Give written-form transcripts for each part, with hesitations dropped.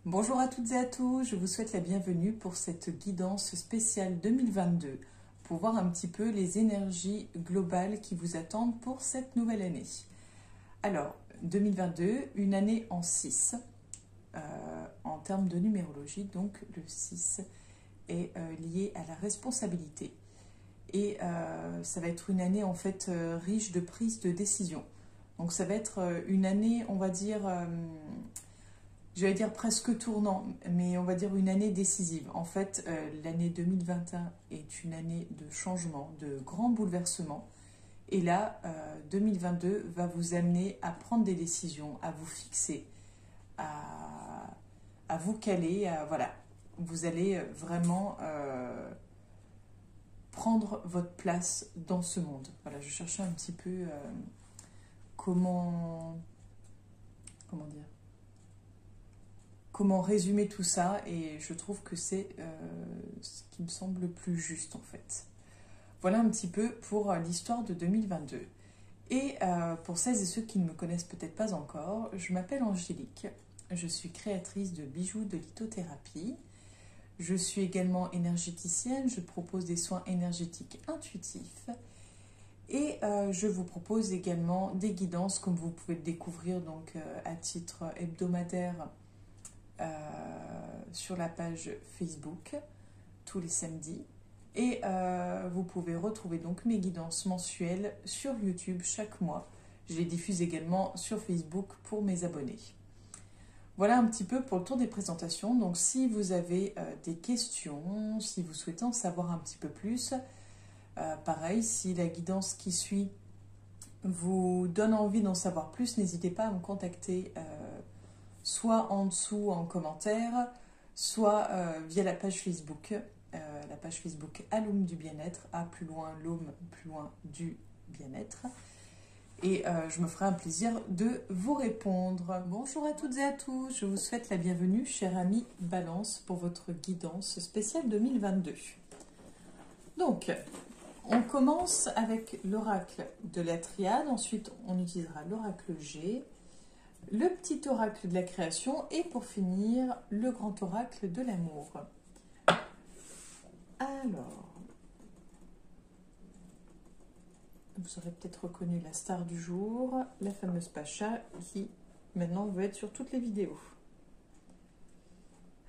Bonjour à toutes et à tous, je vous souhaite la bienvenue pour cette guidance spéciale 2022 pour voir un petit peu les énergies globales qui vous attendent pour cette nouvelle année. Alors, 2022, une année en 6, en termes de numérologie, donc le 6 est lié à la responsabilité. Et ça va être une année en fait riche de prise de décision. Donc ça va être une année, on va dire... j'allais dire presque tournant, mais on va dire une année décisive. En fait, l'année 2021 est une année de changement, de grands bouleversements. Et là, 2022 va vous amener à prendre des décisions, à vous fixer, à vous caler. Voilà, vous allez vraiment prendre votre place dans ce monde. Voilà, je cherchais un petit peu comment dire, comment résumer tout ça, et je trouve que c'est ce qui me semble le plus juste en fait. Voilà un petit peu pour l'histoire de 2022. Et pour celles et ceux qui ne me connaissent peut-être pas encore, je m'appelle Angélique, je suis créatrice de bijoux de lithothérapie. Je suis également énergéticienne, je propose des soins énergétiques intuitifs. Et je vous propose également des guidances, comme vous pouvez le découvrir donc, à titre hebdomadaire sur la page Facebook tous les samedis. Et vous pouvez retrouver donc mes guidances mensuelles sur YouTube chaque mois. Je les diffuse également sur Facebook pour mes abonnés. Voilà un petit peu pour le tour des présentations. Donc si vous avez des questions, si vous souhaitez en savoir un petit peu plus, pareil, si la guidance qui suit vous donne envie d'en savoir plus, n'hésitez pas à me contacter soit en dessous en commentaire, soit via la page Facebook Alum du bien-être, A plus loin l'Aume, plus loin du bien-être. Et je me ferai un plaisir de vous répondre. Bonjour à toutes et à tous, je vous souhaite la bienvenue, chers amis Balance, pour votre guidance spéciale 2022. Donc, on commence avec l'oracle de la triade, ensuite on utilisera l'oracle G, le petit oracle de la création et pour finir, le grand oracle de l'amour. Alors, vous aurez peut-être reconnu la star du jour, la fameuse Pacha, qui maintenant veut être sur toutes les vidéos.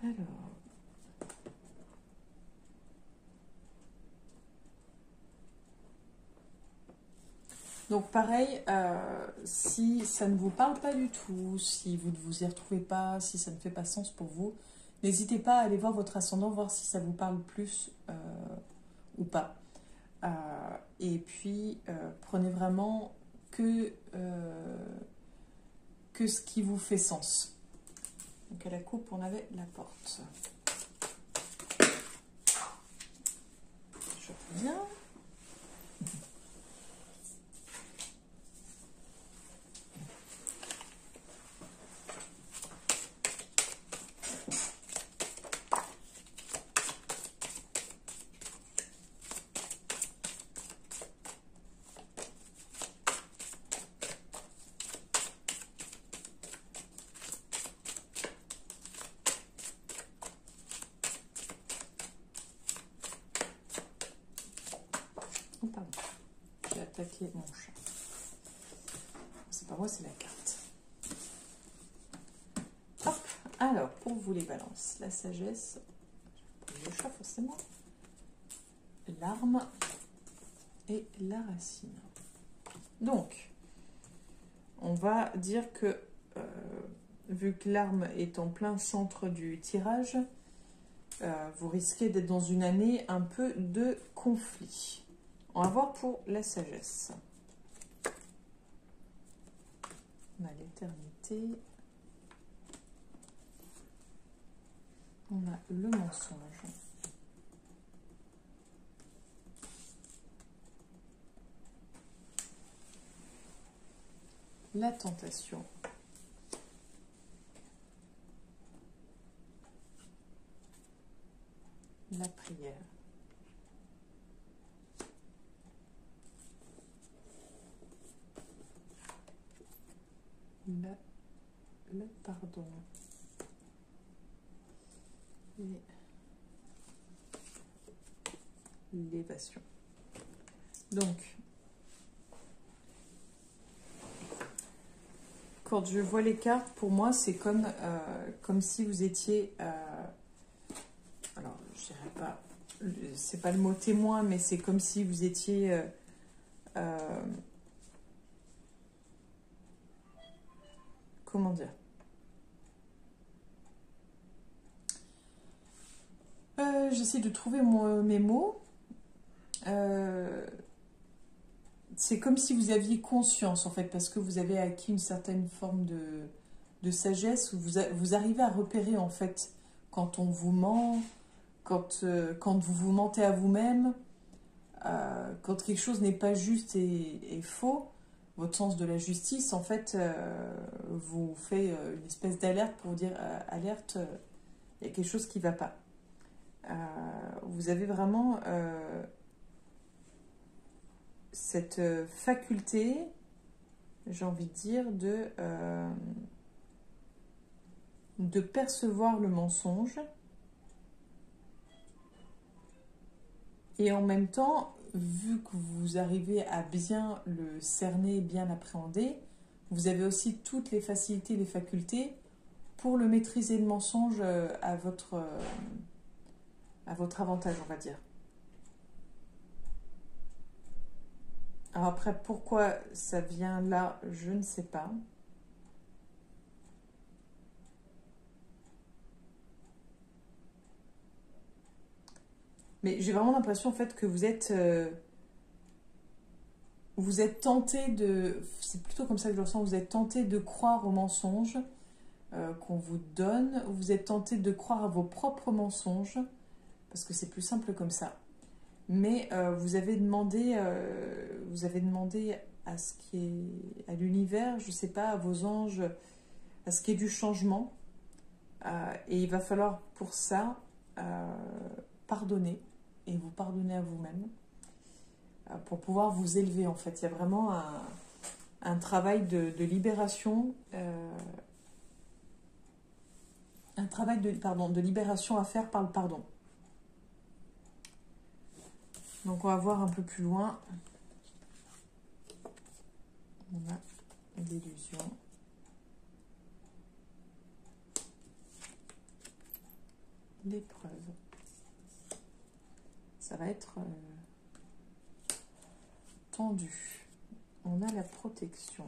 Alors, donc pareil, si ça ne vous parle pas du tout, si vous ne vous y retrouvez pas, si ça ne fait pas sens pour vous, n'hésitez pas à aller voir votre ascendant, voir si ça vous parle plus ou pas. Et puis, prenez vraiment que ce qui vous fait sens. Donc à la coupe, on avait la porte. Je reviens. Oh, pardon, j'ai attaqué mon chat. C'est pas moi, c'est la carte. Hop, alors, pour vous les balances, la sagesse, le chat forcément, l'arme et la racine. Donc, on va dire que, vu que l'arme est en plein centre du tirage, vous risquez d'être dans une année un peu de conflit. On va voir pour la sagesse. On a l'éternité. On a le mensonge. La tentation. La prière. Le pardon. et l'élévation. Donc, quand je vois les cartes, pour moi, c'est comme si vous étiez... alors, je dirais pas... C'est pas le mot témoin, mais c'est comme si vous étiez... comment dire? J'essaie de trouver mes mots. C'est comme si vous aviez conscience, en fait, parce que vous avez acquis une certaine forme de sagesse, où vous arrivez à repérer, en fait, quand on vous ment, quand vous vous mentez à vous-même, quand quelque chose n'est pas juste et faux, votre sens de la justice, en fait, vous fait une espèce d'alerte pour vous dire, alerte, il y a quelque chose qui ne va pas. Vous avez vraiment cette faculté, j'ai envie de dire, de percevoir le mensonge et en même temps, vu que vous arrivez à bien le cerner, bien l'appréhender, vous avez aussi toutes les facilités, les facultés pour le maîtriser, le mensonge à votre avantage, on va dire. Alors après, pourquoi ça vient là, je ne sais pas. Mais j'ai vraiment l'impression en fait que vous êtes tenté de... C'est plutôt comme ça que je le ressens, vous êtes tenté de croire aux mensonges qu'on vous donne, vous êtes tenté de croire à vos propres mensonges, parce que c'est plus simple comme ça. Mais vous avez demandé à ce qui est à l'univers, je ne sais pas, à vos anges, à ce qui est du changement. Et il va falloir pour ça pardonner et vous pardonner à vous-même pour pouvoir vous élever en fait. Il y a vraiment un travail de libération, un travail de libération à faire par le pardon. Donc on va voir un peu plus loin. On a l'illusion. L'épreuve. Ça va être tendu. On a la protection.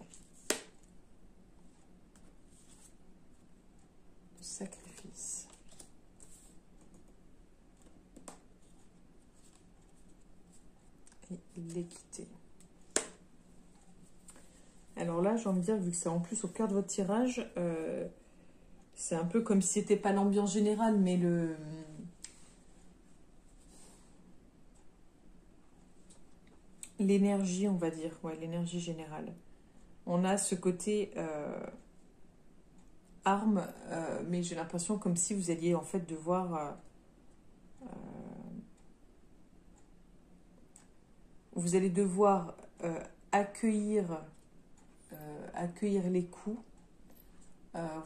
Le sacrifice. Et l'équité. Alors là, j'ai envie de dire, vu que c'est en plus au cœur de votre tirage, c'est un peu comme si c'était pas l'ambiance générale, mais l'énergie, on va dire, ouais, l'énergie générale. On a ce côté arme, mais j'ai l'impression comme si vous alliez en fait devoir... vous allez devoir accueillir les coups.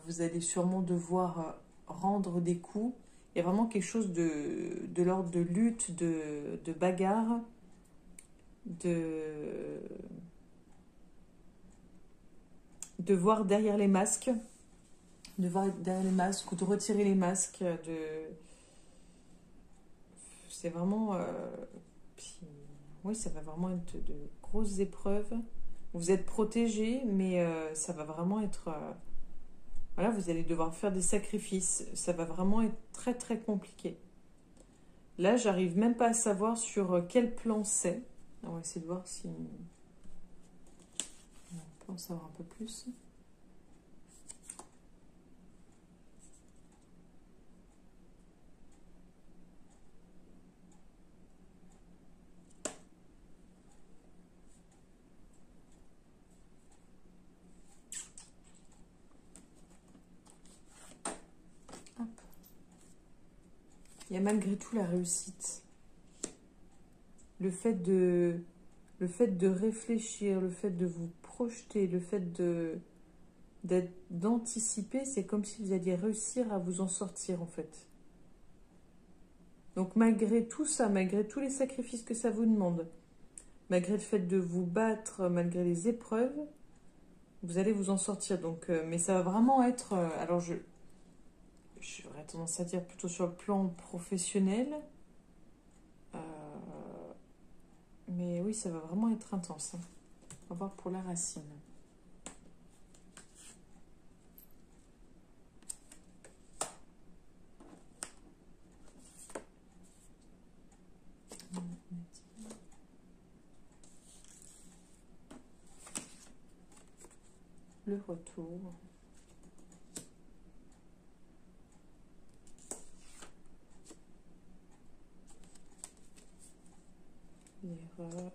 Vous allez sûrement devoir rendre des coups. Il y a vraiment quelque chose de l'ordre de lutte, de bagarre, de voir derrière les masques, ou de retirer les masques. C'est vraiment... oui, ça va vraiment être de grosses épreuves. Vous êtes protégé, mais ça va vraiment être... voilà, vous allez devoir faire des sacrifices. Ça va vraiment être très très compliqué. Là, j'arrive même pas à savoir sur quel plan c'est. On va essayer de voir si on peut en savoir un peu plus. Hop. Il y a malgré tout la réussite. Le fait de réfléchir, le fait de vous projeter, le fait d'anticiper, c'est comme si vous alliez réussir à vous en sortir en fait. Donc malgré tout ça, malgré tous les sacrifices que ça vous demande, malgré le fait de vous battre, malgré les épreuves, vous allez vous en sortir. Donc, mais ça va vraiment être... alors j'aurais tendance à dire plutôt sur le plan professionnel. Euh, mais oui, ça va vraiment être intense. Hein. On va voir pour la racine. Le retour. L'erreur.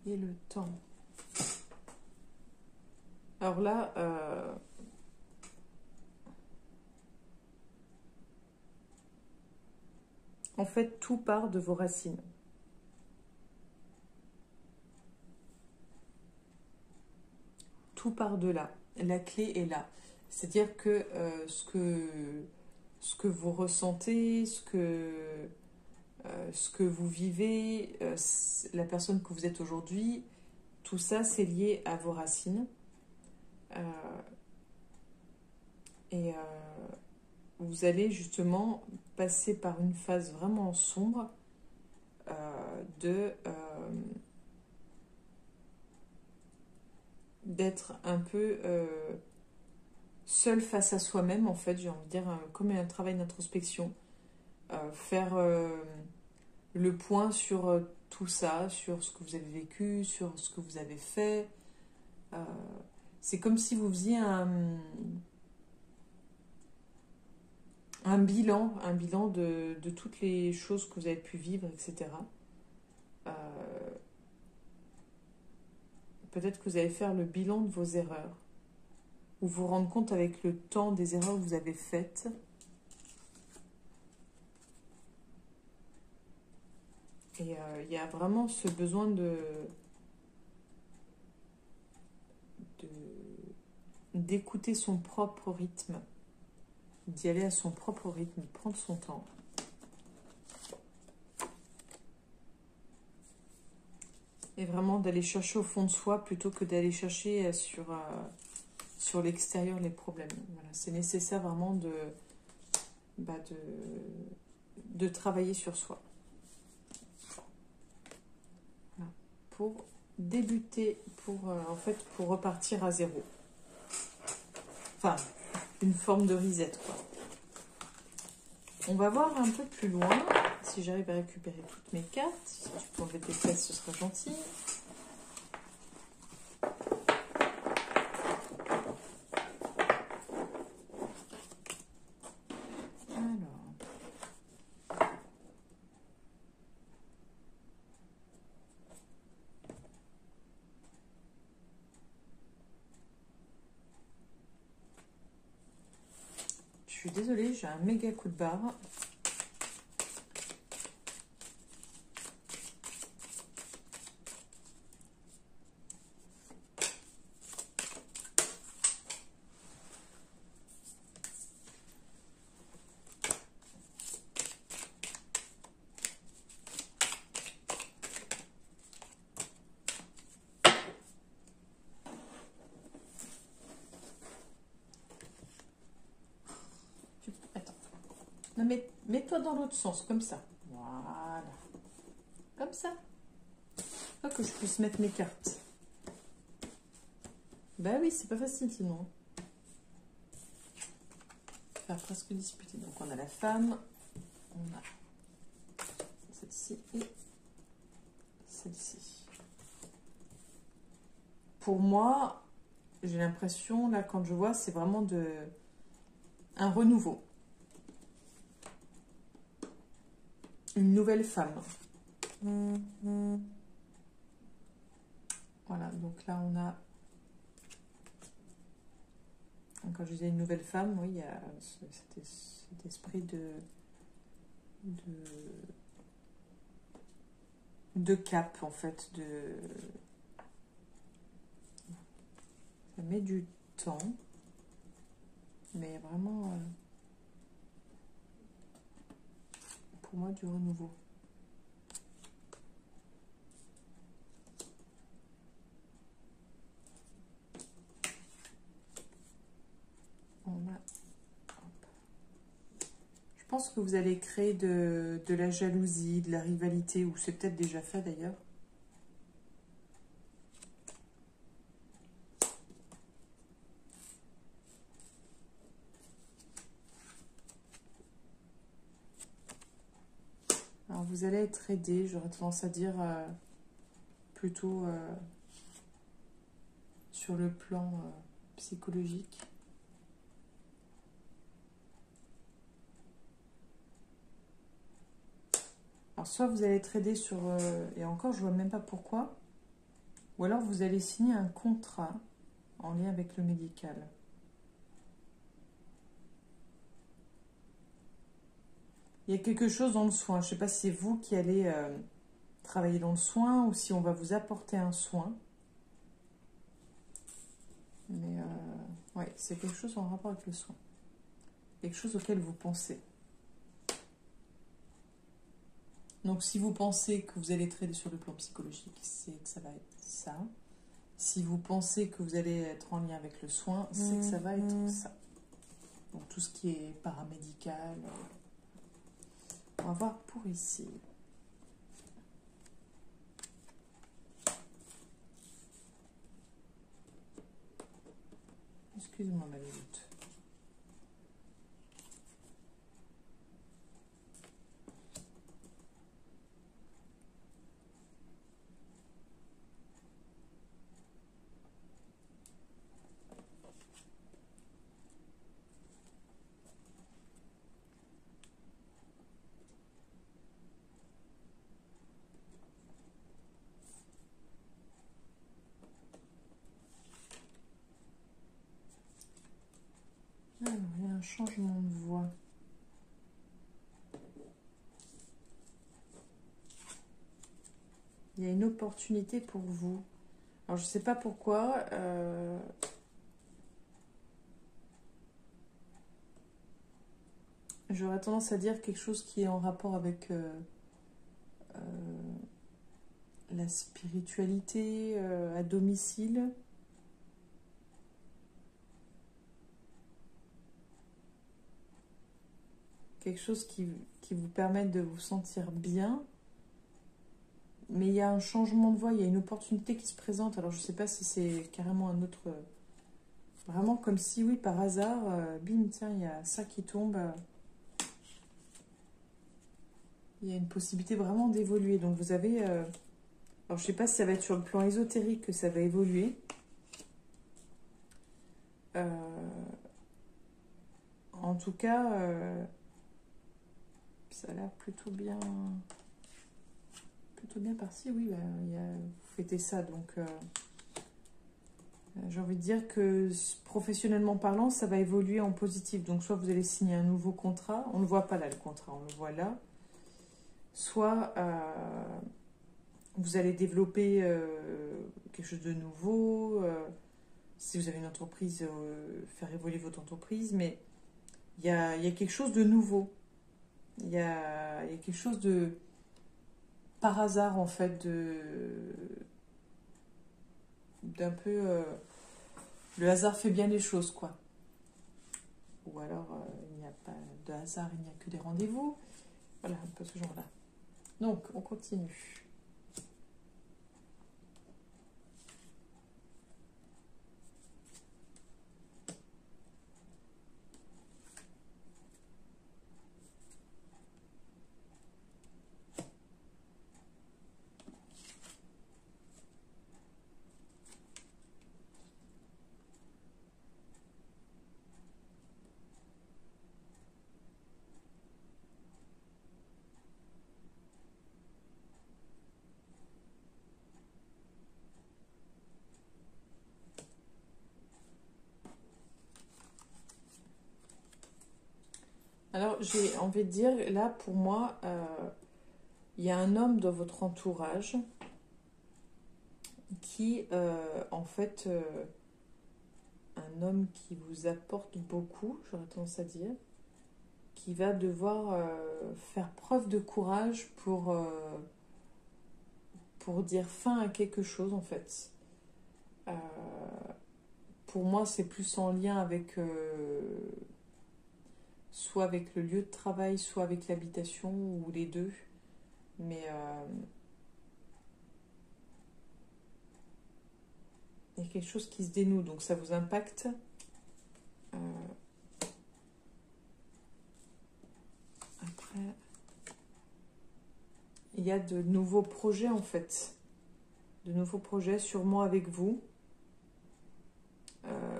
Et le temps. Alors là, en fait, tout part de vos racines. Tout part de là. La clé est là. C'est-à-dire que, ce que vous ressentez, ce que vous vivez, la personne que vous êtes aujourd'hui, tout ça, c'est lié à vos racines. Et vous allez justement passer par une phase vraiment sombre d'être un peu seul face à soi-même, en fait, j'ai envie de dire, comme un travail d'introspection. Faire le point sur tout ça, sur ce que vous avez vécu, sur ce que vous avez fait. C'est comme si vous faisiez un bilan de toutes les choses que vous avez pu vivre, etc. Peut-être que vous allez faire le bilan de vos erreurs, ou vous rendre compte avec le temps des erreurs que vous avez faites. Et il y a vraiment ce besoin d'écouter son propre rythme, d'y aller à son propre rythme, de prendre son temps. Et vraiment d'aller chercher au fond de soi plutôt que d'aller chercher sur l'extérieur les problèmes. Voilà, c'est nécessaire vraiment de travailler sur soi. Voilà. Pour débuter, en fait, pour repartir à zéro. Enfin, une forme de reset, quoi. On va voir un peu plus loin, si j'arrive à récupérer toutes mes cartes. Si tu peux enlever tes fesses, ce sera gentil. Je suis désolée, j'ai un méga coup de barre. Non, mets-toi dans l'autre sens, comme ça. Voilà. Comme ça. Faut que je puisse mettre mes cartes. Bah oui, c'est pas facile sinon. Faire presque disputer. Donc on a la femme, on a celle-ci et celle-ci. Pour moi, j'ai l'impression, là, quand je vois, c'est vraiment un renouveau. Une nouvelle femme. Voilà, donc là on a... Quand je disais une nouvelle femme, oui, il y a cet esprit de cap en fait. Ça met du temps, mais vraiment pour moi du renouveau. On a... Je pense que vous allez créer de la jalousie, de la rivalité, ou c'est peut-être déjà fait d'ailleurs. Alors vous allez être aidé, j'aurais tendance à dire plutôt sur le plan psychologique. Alors soit vous allez être aidé sur... et encore, je vois même pas pourquoi. Ou alors vous allez signer un contrat en lien avec le médical. Il y a quelque chose dans le soin. Je ne sais pas si c'est vous qui allez travailler dans le soin ou si on va vous apporter un soin. Mais ouais, c'est quelque chose en rapport avec le soin. Quelque chose auquel vous pensez. Donc si vous pensez que vous allez être aidé sur le plan psychologique, c'est que ça va être ça. Si vous pensez que vous allez être en lien avec le soin, c'est que ça va être ça. Donc tout ce qui est paramédical. On va voir pour ici. Excuse-moi ma minute. Alors, il y a un changement de voix. Il y a une opportunité pour vous. Alors, je ne sais pas pourquoi. J'aurais tendance à dire quelque chose qui est en rapport avec la spiritualité à domicile. Quelque chose qui vous permette de vous sentir bien. Mais il y a un changement de voie, il y a une opportunité qui se présente. Alors je ne sais pas si c'est carrément un autre... Vraiment comme si, oui, par hasard, bim, tiens, il y a ça qui tombe. Il y a une possibilité vraiment d'évoluer. Donc vous avez... alors je ne sais pas si ça va être sur le plan ésotérique que ça va évoluer. En tout cas, ça a l'air plutôt bien... bien par-ci, oui, vous fêtez ça, donc j'ai envie de dire que professionnellement parlant, ça va évoluer en positif. Donc soit vous allez signer un nouveau contrat, on ne le voit pas là le contrat, on le voit là. Soit vous allez développer quelque chose de nouveau, si vous avez une entreprise, faire évoluer votre entreprise, mais il y a quelque chose de nouveau. Il y a quelque chose de... par hasard en fait d'un peu le hasard fait bien les choses quoi, ou alors il n'y a pas de hasard, il n'y a que des rendez-vous, voilà, un peu ce genre là. Donc on continue. Alors, j'ai envie de dire, là, pour moi, Il y a un homme dans votre entourage qui, en fait, un homme qui vous apporte beaucoup, j'aurais tendance à dire, qui va devoir faire preuve de courage pour dire fin à quelque chose, en fait. Pour moi, c'est plus en lien avec soit avec le lieu de travail, soit avec l'habitation, ou les deux. Mais il y a quelque chose qui se dénoue, donc ça vous impacte. Après, il y a de nouveaux projets, en fait. De nouveaux projets, sûrement avec vous.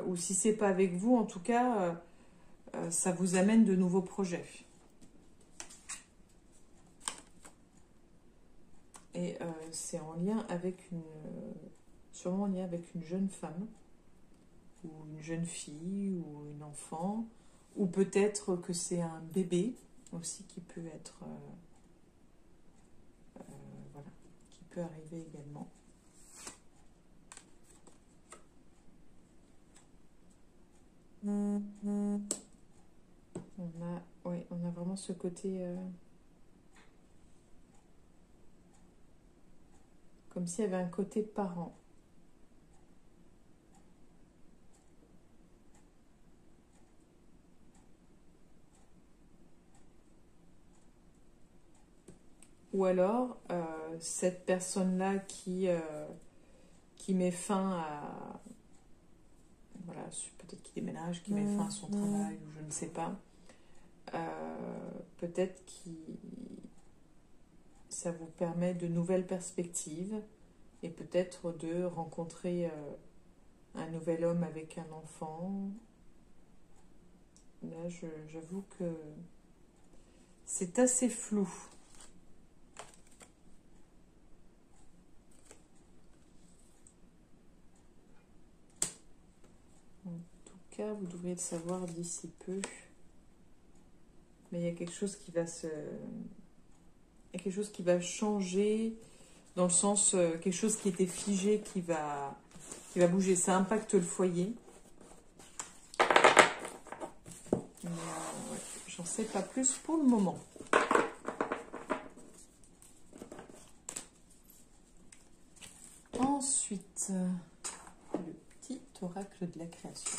Ou si c'est pas avec vous, en tout cas, ça vous amène de nouveaux projets. Et c'est en lien avec sûrement en lien avec une jeune femme, ou une jeune fille, ou une enfant, ou peut-être que c'est un bébé aussi qui peut être, voilà, qui peut arriver également. On a vraiment ce côté comme s'il y avait un côté parent. Ou alors, cette personne-là qui met fin à... Voilà, peut-être qu'il déménage, qui met fin à son travail, ou je ne sais pas. Peut-être que ça vous permet de nouvelles perspectives et peut-être de rencontrer un nouvel homme avec un enfant. Là, j'avoue que c'est assez flou. En tout cas, vous devriez le savoir d'ici peu. Mais il y a quelque chose qui va se... Il y a quelque chose qui va changer, dans le sens, quelque chose qui était figé, qui va bouger. Ça impacte le foyer. Mais ouais, j'en sais pas plus pour le moment. Ensuite, le petit oracle de la création.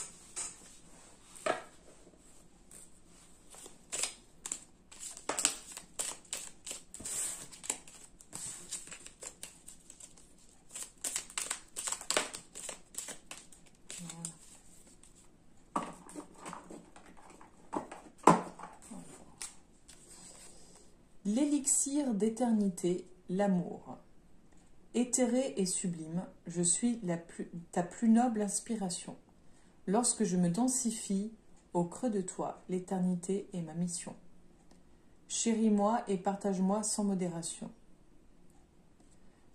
L'élixir d'éternité, l'amour. Éthéré et sublime, je suis ta plus noble inspiration. Lorsque je me densifie, au creux de toi, l'éternité est ma mission. Chéris-moi et partage-moi sans modération.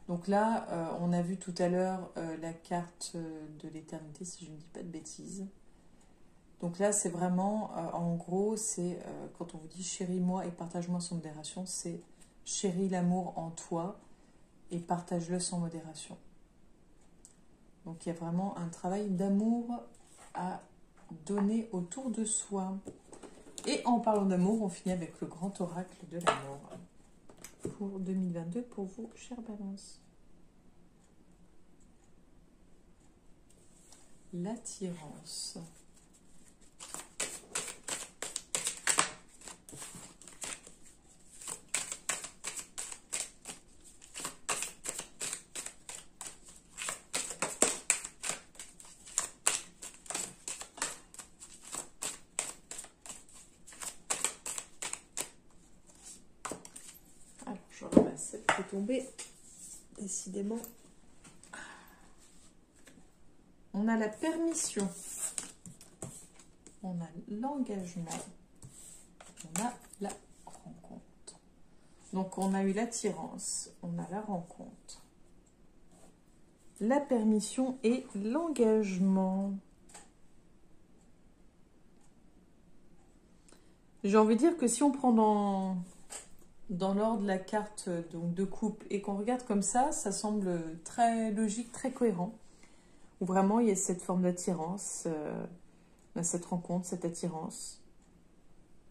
Donc là, on a vu tout à l'heure la carte de l'éternité, si je ne dis pas de bêtises. Donc là, c'est vraiment, en gros, c'est quand on vous dit chéris-moi et partage-moi sans modération, c'est chéris l'amour en toi et partage-le sans modération. Donc il y a vraiment un travail d'amour à donner autour de soi. Et en parlant d'amour, on finit avec le grand oracle de l'amour pour 2022 pour vous, chère Balance. L'attirance. Celle qui est tombée, décidément. On a la permission, on a l'engagement, on a la rencontre. Donc on a eu l'attirance, on a la rencontre, la permission et l'engagement. J'ai envie de dire que si on prend dans l'ordre de la carte donc, de couple et qu'on regarde comme ça semble très logique, très cohérent. Où vraiment il y a cette forme d'attirance, cette rencontre, cette attirance.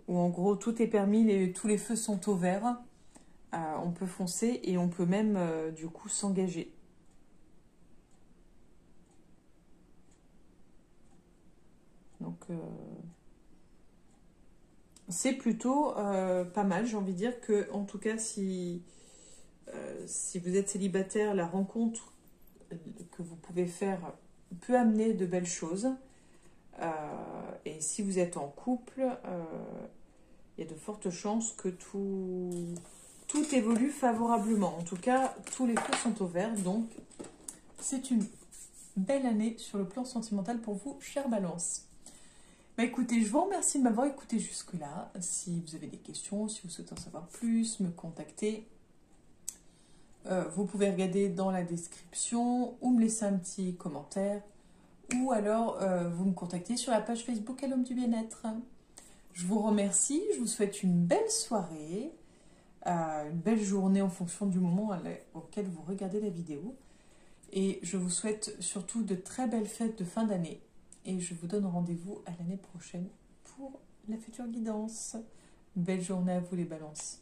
Où en gros tout est permis, tous les feux sont au vert. On peut foncer et on peut même du coup s'engager. Donc c'est plutôt pas mal, j'ai envie de dire que, en tout cas, si vous êtes célibataire, la rencontre que vous pouvez faire peut amener de belles choses. Et si vous êtes en couple, il y a de fortes chances que tout évolue favorablement. En tout cas, tous les feux sont au vert, donc c'est une belle année sur le plan sentimental pour vous, chère Balance. Bah écoutez, je vous remercie de m'avoir écouté jusque-là. Si vous avez des questions, si vous souhaitez en savoir plus, me contacter. Vous pouvez regarder dans la description ou me laisser un petit commentaire. Ou alors vous me contactez sur la page Facebook à l'homme du bien-être. Je vous remercie, je vous souhaite une belle soirée, une belle journée en fonction du moment auquel vous regardez la vidéo. Et je vous souhaite surtout de très belles fêtes de fin d'année. Et je vous donne rendez-vous à l'année prochaine pour la future guidance. Belle journée à vous les balances.